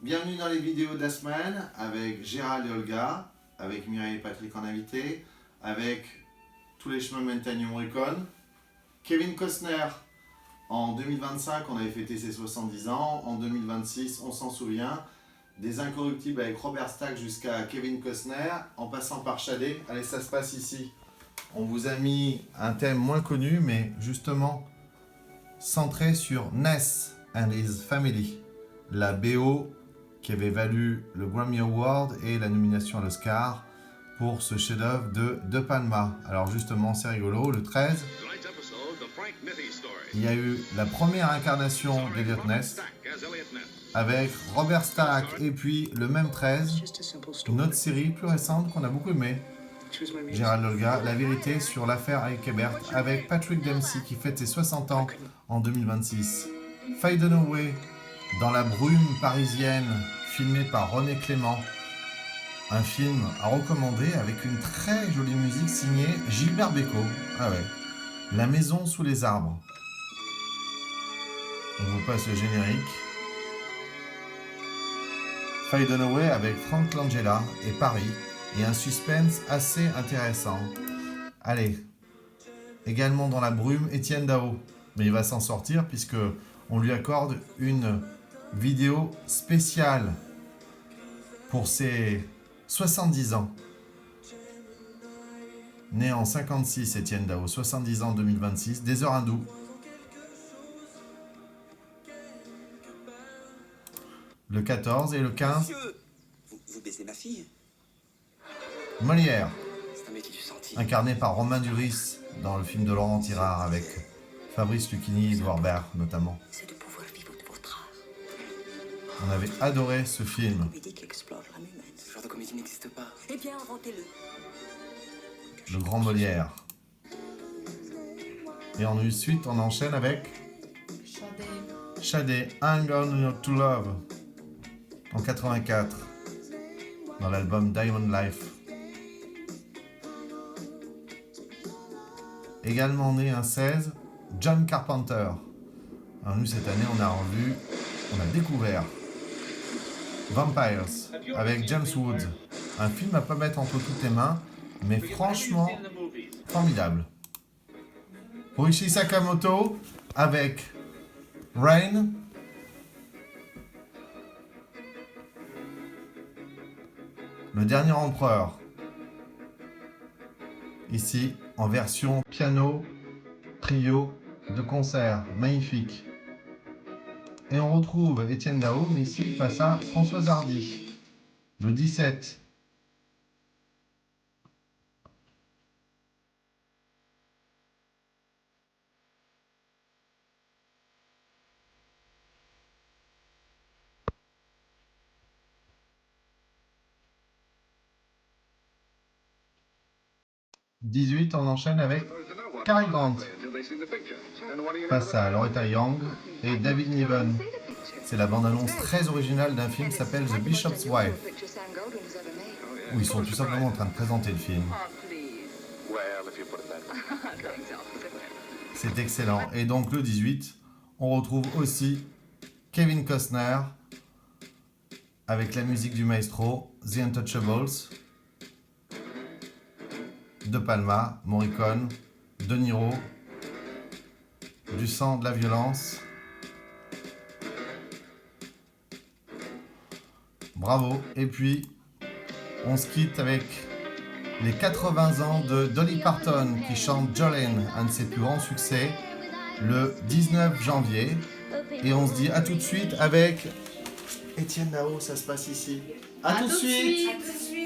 Bienvenue dans les vidéos de la semaine avec Gérald et Olga, avec Mireille et Patrick en invité, avec tous les chemins Mentagnon Morricone, Kevin Costner. En 2025, on avait fêté ses 70 ans. En 2026, on s'en souvient. Des Incorruptibles avec Robert Stack jusqu'à Kevin Costner, en passant par Shadé. Allez, ça se passe ici. On vous a mis un thème moins connu, mais justement centré sur Ness and His Family, la BO qui avait valu le Grammy Award et la nomination à l'Oscar pour ce chef-d'œuvre de De Palma. Alors justement, c'est rigolo, le 13, il y a eu la première incarnation d'Eliot Ness avec Robert Stack, et puis le même 13, une autre série plus récente qu'on a beaucoup aimée, Gérald Olga, La vérité sur l'affaire Ike Ebert, avec Patrick Dempsey qui fête ses 60 ans en 2026. Fade Away, dans la brume parisienne, filmé par René Clément. Un film à recommander avec une très jolie musique signée Gilbert Bécaud. Ah ouais. La maison sous les arbres. On vous passe le générique. Fade Away avec Frank Langella et Paris. Et un suspense assez intéressant. Allez. Également dans la brume, Étienne Dao. Mais il va s'en sortir puisque on lui accorde une vidéo spéciale pour ses 70 ans. Né en 56, Étienne Dao, 70 ans en 2026, des heures hindoues. Le 14 et le 15. Monsieur, vous baisez ma fille? Molière, C'est un métier du senti. incarné par Romain Duris dans le film de Laurent Tirard avec Fabrice Lucchini et Edouard Baird notamment. C'est de pouvoir vivre de votre art. On avait adoré ce film. Comédie qui explore l'âme humaine. Ce genre de comédie n'existe pas. Eh bien, inventez-le. Le grand Molière. Et ensuite, on enchaîne avec Shadé, I'm Gonna to Love, en 84, dans l'album Diamond Life. Également né un 16, John Carpenter. Alors nous, cette année, on a découvert Vampires avec James Woods. Un film à pas mettre entre toutes tes mains, mais franchement formidable. Ruichi Sakamoto avec Rain. Le dernier empereur. Ici, en version piano, trio, de concert. Magnifique. Et on retrouve Étienne Dao, mais ici face à Françoise Hardy. Le 17. On enchaîne avec Cary Grant face à Loretta Young et David Niven. C'est la bande-annonce très originale d'un film qui s'appelle The Bishop's Wife, où ils sont tout simplement en train de présenter le film. C'est excellent. Et donc le 18, on retrouve aussi Kevin Costner avec la musique du maestro, The Untouchables, De Palma, Morricone, De Niro, du sang, de la violence. Bravo. Et puis, on se quitte avec les 80 ans de Dolly Parton qui chante Jolene, un de ses plus grands succès, le 19 janvier. Et on se dit à tout de suite avec Étienne Dao, ça se passe ici. À tout de suite.